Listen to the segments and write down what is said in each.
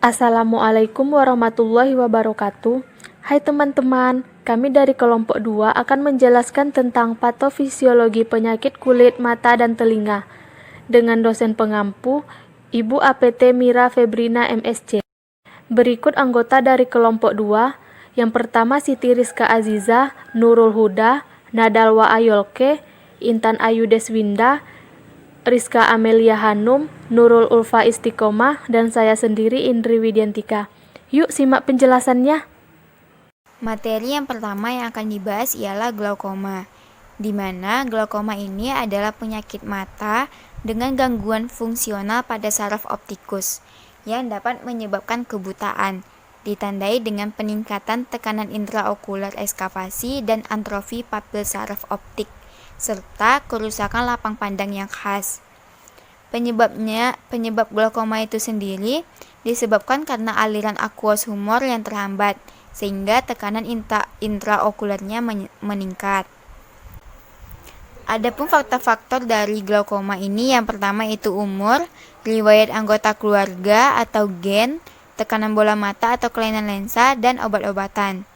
Assalamualaikum warahmatullahi wabarakatuh. Hai teman-teman, kami dari kelompok 2 akan menjelaskan tentang patofisiologi penyakit kulit, mata, dan telinga dengan dosen pengampu, Ibu APT Mira Febrina MSc. Berikut anggota dari kelompok 2. Yang pertama Siti Rizka Aziza, Nurul Huda, Nadalwa Ayolke, Intan Ayu Deswinda, Rizka Amelia Hanum, Nurul Ulfa Istiqomah, dan saya sendiri Indri Widiantika. Yuk simak penjelasannya. Materi yang pertama yang akan dibahas ialah glaukoma, di mana glaukoma ini adalah penyakit mata dengan gangguan fungsional pada saraf optikus yang dapat menyebabkan kebutaan, ditandai dengan peningkatan tekanan intraokular eskavasi dan atrofi papil saraf optik, serta kerusakan lapang pandang yang khas. Penyebab glaukoma itu sendiri disebabkan karena aliran aqueous humor yang terhambat, sehingga tekanan intraokulernya meningkat. Adapun faktor-faktor dari glaukoma ini, yang pertama itu umur, riwayat anggota keluarga atau gen, tekanan bola mata atau kelainan lensa, dan obat-obatan.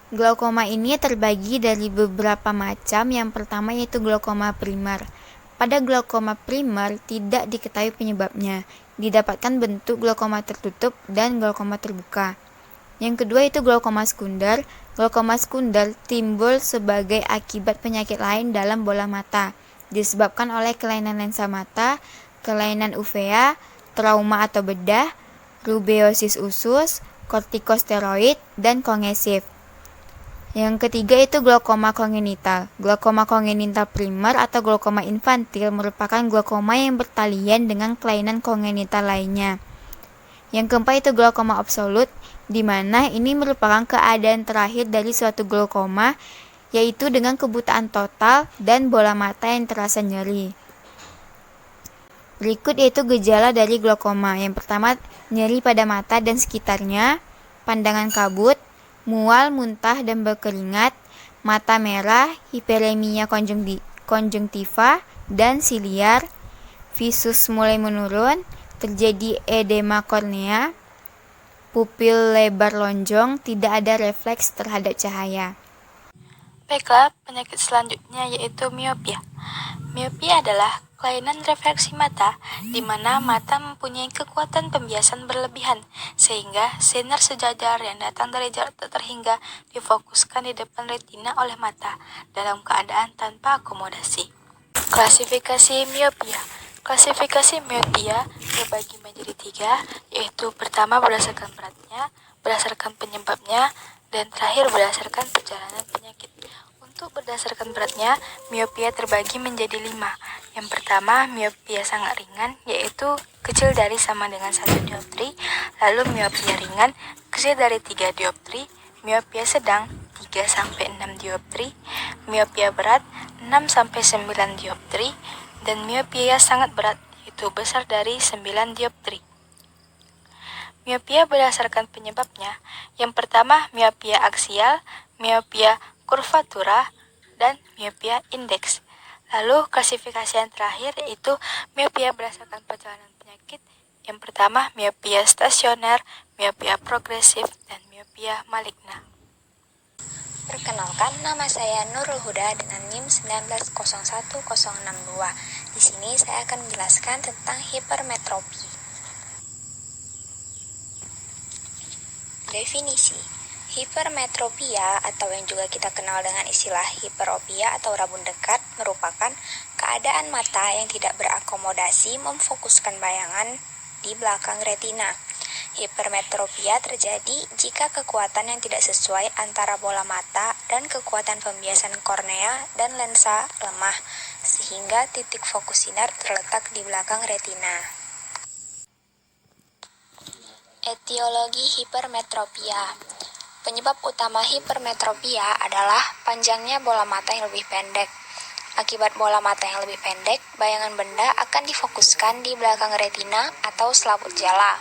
Glaukoma ini terbagi dari beberapa macam. Yang pertama yaitu glaukoma primer. Pada glaukoma primer tidak diketahui penyebabnya, didapatkan bentuk glaukoma tertutup dan glaukoma terbuka. Yang kedua itu glaukoma sekunder. Glaukoma sekunder timbul sebagai akibat penyakit lain dalam bola mata, disebabkan oleh kelainan lensa mata, kelainan uvea, trauma atau bedah, rubeosis usus, kortikosteroid, dan kongesif. Yang ketiga itu glaukoma kongenital. Glaukoma kongenital primer atau glaukoma infantil merupakan glaukoma yang bertalian dengan kelainan kongenital lainnya. Yang keempat itu glaukoma absolut, di mana ini merupakan keadaan terakhir dari suatu glaukoma, yaitu dengan kebutaan total dan bola mata yang terasa nyeri. Berikut yaitu gejala dari glaukoma. Yang pertama, nyeri pada mata dan sekitarnya, pandangan kabut, mual, muntah, dan berkeringat, mata merah, hiperemia konjungtiva, dan siliar, visus mulai menurun, terjadi edema kornea, pupil lebar lonjong, tidak ada refleks terhadap cahaya. Baiklah, penyakit selanjutnya yaitu miopia. Miopia adalah kelainan refraksi mata, di mana mata mempunyai kekuatan pembiasan berlebihan, sehingga sinar sejajar yang datang dari jarak tak terhingga difokuskan di depan retina oleh mata, dalam keadaan tanpa akomodasi. Klasifikasi miopia. Klasifikasi miopia terbagi menjadi 3, yaitu pertama berdasarkan beratnya, berdasarkan penyebabnya, dan terakhir berdasarkan perjalanan penyakit. Untuk berdasarkan beratnya, miopia terbagi menjadi 5. Yang pertama, miopia sangat ringan, yaitu kecil dari sama dengan 1 dioptri, lalu miopia ringan, kecil dari 3 dioptri, miopia sedang, 3-6 dioptri, miopia berat, 6-9 dioptri, dan miopia sangat berat, yaitu besar dari 9 dioptri. Miopia berdasarkan penyebabnya. Yang pertama, miopia aksial, miopia kurvatura, dan miopia indeks. Lalu klasifikasi yang terakhir yaitu miopia berdasarkan perjalanan penyakit. Yang pertama, miopia stasioner, miopia progresif, dan miopia maligna. Perkenalkan, nama saya Nurul Huda dengan NIM 1901062. Di sini saya akan menjelaskan tentang hipermetropi. Definisi hipermetropia atau yang juga kita kenal dengan istilah hiperopia atau rabun dekat merupakan keadaan mata yang tidak berakomodasi memfokuskan bayangan di belakang retina. Hipermetropia terjadi jika kekuatan yang tidak sesuai antara bola mata dan kekuatan pembiasan kornea dan lensa lemah, sehingga titik fokus sinar terletak di belakang retina. Etiologi hipermetropia. Penyebab utama hipermetropia adalah panjangnya bola mata yang lebih pendek. Akibat bola mata yang lebih pendek, bayangan benda akan difokuskan di belakang retina atau selaput jala.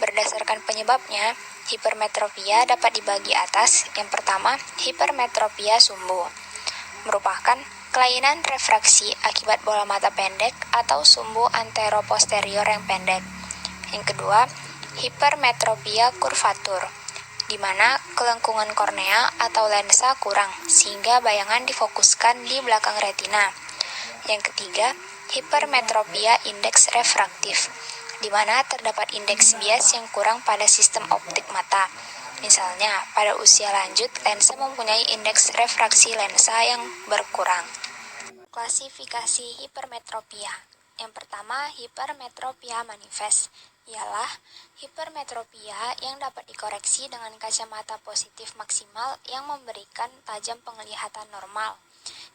Berdasarkan penyebabnya, hipermetropia dapat dibagi atas. Yang pertama, hipermetropia sumbu, merupakan kelainan refraksi akibat bola mata pendek atau sumbu anteroposterior yang pendek. Yang kedua, hipermetropia kurvatur, di mana kelengkungan kornea atau lensa kurang sehingga bayangan difokuskan di belakang retina. Yang ketiga, hipermetropia indeks refraktif, di mana terdapat indeks bias yang kurang pada sistem optik mata. Misalnya, pada usia lanjut, lensa mempunyai indeks refraksi lensa yang berkurang. Klasifikasi hipermetropia. Yang pertama, hipermetropia manifest, ialah hipermetropia yang dapat dikoreksi dengan kacamata positif maksimal yang memberikan tajam penglihatan normal.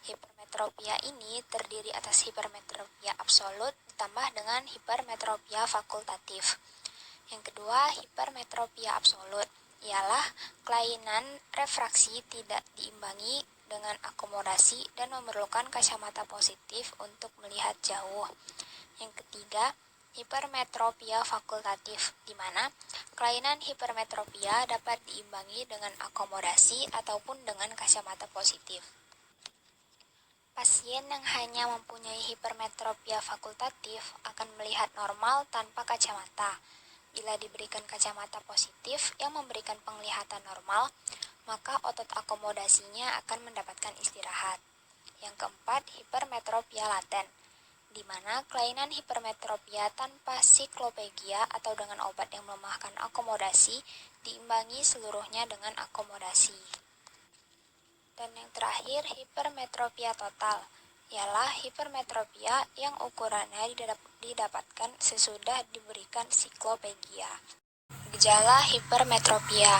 Hipermetropia ini terdiri atas hipermetropia absolut ditambah dengan hipermetropia fakultatif. Yang kedua, hipermetropia absolut ialah kelainan refraksi tidak diimbangi dengan akomodasi dan memerlukan kacamata positif untuk melihat jauh. Yang ketiga, hipermetropia fakultatif, di mana kelainan hipermetropia dapat diimbangi dengan akomodasi ataupun dengan kacamata positif. Pasien yang hanya mempunyai hipermetropia fakultatif akan melihat normal tanpa kacamata. Bila diberikan kacamata positif yang memberikan penglihatan normal, maka otot akomodasinya akan mendapatkan istirahat. Yang keempat, hipermetropia laten, di mana kelainan hipermetropia tanpa siklopegia atau dengan obat yang melemahkan akomodasi diimbangi seluruhnya dengan akomodasi. Dan yang terakhir, hipermetropia total, ialah hipermetropia yang ukurannya didapatkan sesudah diberikan siklopegia. Gejala hipermetropia.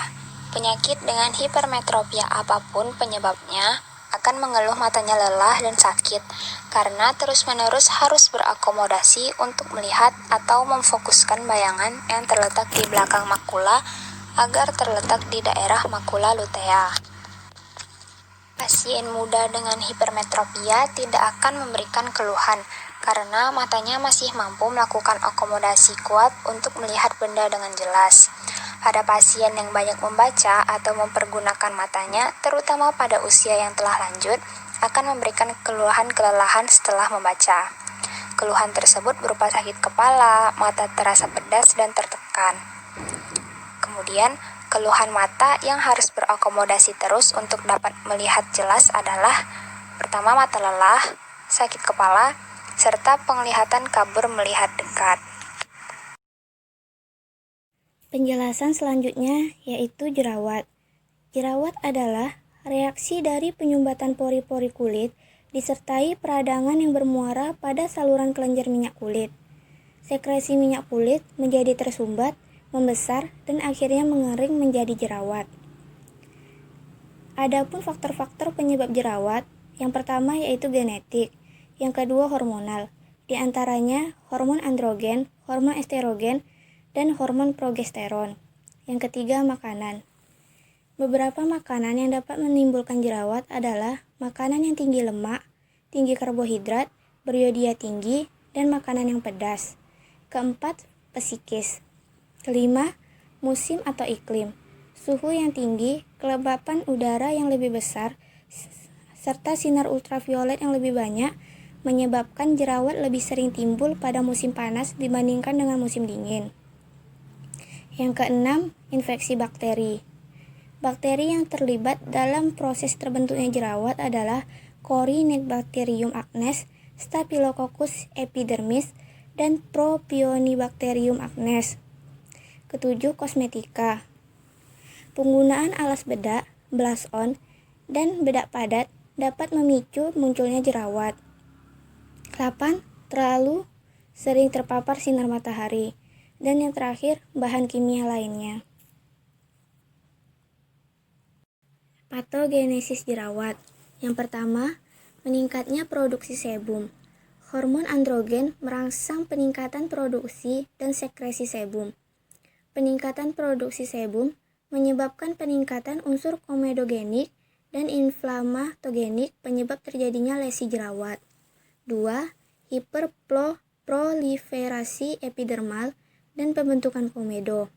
Penyakit dengan hipermetropia apapun penyebabnya akan mengeluh matanya lelah dan sakit karena terus-menerus harus berakomodasi untuk melihat atau memfokuskan bayangan yang terletak di belakang makula agar terletak di daerah makula lutea. Pasien muda dengan hipermetropia tidak akan memberikan keluhan karena matanya masih mampu melakukan akomodasi kuat untuk melihat benda dengan jelas. Pada pasien yang banyak membaca atau mempergunakan matanya, terutama pada usia yang telah lanjut, akan memberikan keluhan kelelahan setelah membaca. Keluhan tersebut berupa sakit kepala, mata terasa pedas dan tertekan. Kemudian, keluhan mata yang harus berakomodasi terus untuk dapat melihat jelas adalah pertama mata lelah, sakit kepala, serta penglihatan kabur melihat dekat. Penjelasan selanjutnya yaitu jerawat. Jerawat adalah reaksi dari penyumbatan pori-pori kulit disertai peradangan yang bermuara pada saluran kelenjar minyak kulit. Sekresi minyak kulit menjadi tersumbat, membesar, dan akhirnya mengering menjadi jerawat. Adapun faktor-faktor penyebab jerawat, yang pertama yaitu genetik, yang kedua hormonal, di antaranya hormon androgen, hormon estrogen, dan hormon progesteron. Yang ketiga makanan. Beberapa makanan yang dapat menimbulkan jerawat adalah makanan yang tinggi lemak, tinggi karbohidrat, beryodia tinggi, dan makanan yang pedas. Keempat, psikis. Kelima, musim atau iklim, suhu yang tinggi, kelembapan udara yang lebih besar, serta sinar ultraviolet yang lebih banyak menyebabkan jerawat lebih sering timbul pada musim panas dibandingkan dengan musim dingin. Yang keenam, infeksi bakteri. Bakteri yang terlibat dalam proses terbentuknya jerawat adalah Corynebacterium acnes, Staphylococcus epidermis, dan Propionibacterium acnes. Ketujuh, kosmetika. Penggunaan alas bedak, blush on, dan bedak padat dapat memicu munculnya jerawat. 8. Terlalu sering terpapar sinar matahari. Dan yang terakhir, bahan kimia lainnya. Patogenesis jerawat. Yang pertama, meningkatnya produksi sebum. Hormon androgen merangsang peningkatan produksi dan sekresi sebum. Peningkatan produksi sebum menyebabkan peningkatan unsur komedogenik dan inflamatogenik penyebab terjadinya lesi jerawat. 2. Hiperproliferasi epidermal dan pembentukan komedo.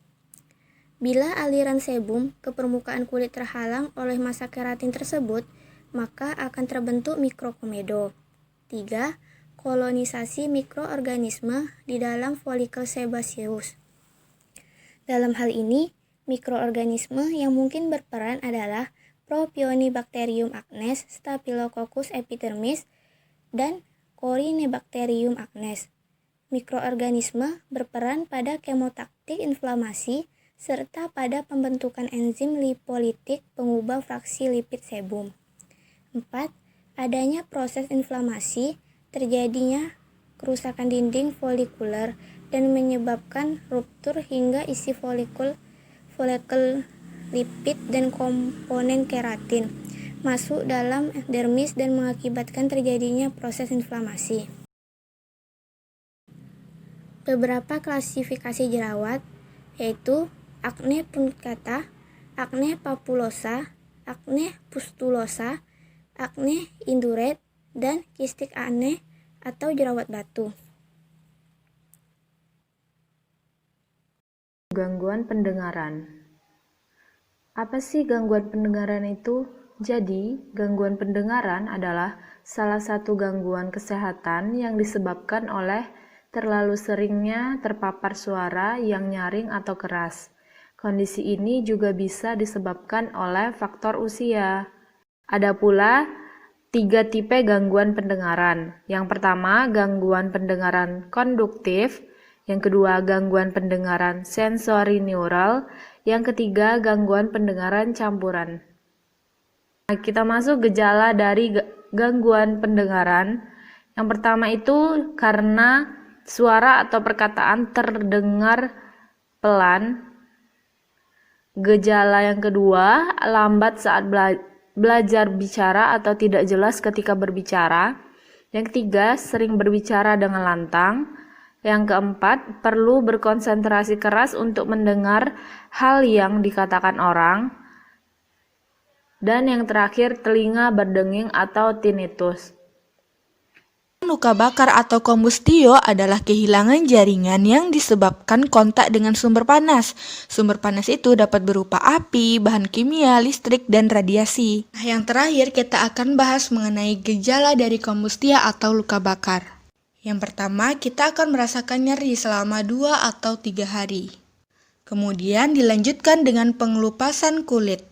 Bila aliran sebum ke permukaan kulit terhalang oleh massa keratin tersebut, maka akan terbentuk mikrokomedo. 3. Kolonisasi mikroorganisme di dalam folikel sebaceus. Dalam hal ini, mikroorganisme yang mungkin berperan adalah Propionibacterium acnes, Staphylococcus epidermis, dan Corynebacterium acnes. Mikroorganisme berperan pada kemotaktik inflamasi serta pada pembentukan enzim lipolitik pengubah fraksi lipid sebum. 4. Adanya proses inflamasi, terjadinya kerusakan dinding folikuler dan menyebabkan ruptur hingga isi folikel lipid dan komponen keratin masuk dalam dermis dan mengakibatkan terjadinya proses inflamasi. Beberapa klasifikasi jerawat yaitu akne punctata, akne papulosa, akne pustulosa, akne indurate, dan kistik akne atau jerawat batu. Gangguan pendengaran. Apa sih gangguan pendengaran itu? Jadi, gangguan pendengaran adalah salah satu gangguan kesehatan yang disebabkan oleh terlalu seringnya terpapar suara yang nyaring atau keras. Kondisi ini juga bisa disebabkan oleh faktor usia. Ada pula 3 tipe gangguan pendengaran. Yang pertama, gangguan pendengaran konduktif. Yang kedua, gangguan pendengaran sensorineural. Yang ketiga, gangguan pendengaran campuran. Nah, kita masuk gejala dari gangguan pendengaran. Yang pertama itu karena suara atau perkataan terdengar pelan. Gejala yang kedua, lambat saat belajar bicara atau tidak jelas ketika berbicara. Yang ketiga, sering berbicara dengan lantang. Yang keempat, perlu berkonsentrasi keras untuk mendengar hal yang dikatakan orang. Dan yang terakhir, telinga berdenging atau tinnitus. Luka bakar atau kombustio adalah kehilangan jaringan yang disebabkan kontak dengan sumber panas. Sumber panas itu dapat berupa api, bahan kimia, listrik, dan radiasi. Nah, yang terakhir kita akan bahas mengenai gejala dari kombustia atau luka bakar. Yang pertama, kita akan merasakan nyeri selama 2 atau 3 hari. Kemudian dilanjutkan dengan pengelupasan kulit.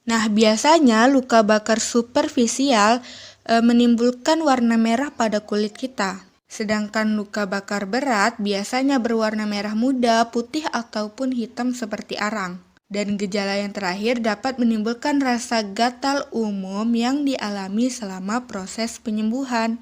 Nah, biasanya luka bakar superficial menimbulkan warna merah pada kulit kita. Sedangkan luka bakar berat biasanya berwarna merah muda, putih, ataupun hitam seperti arang. Dan gejala yang terakhir dapat menimbulkan rasa gatal umum yang dialami selama proses penyembuhan.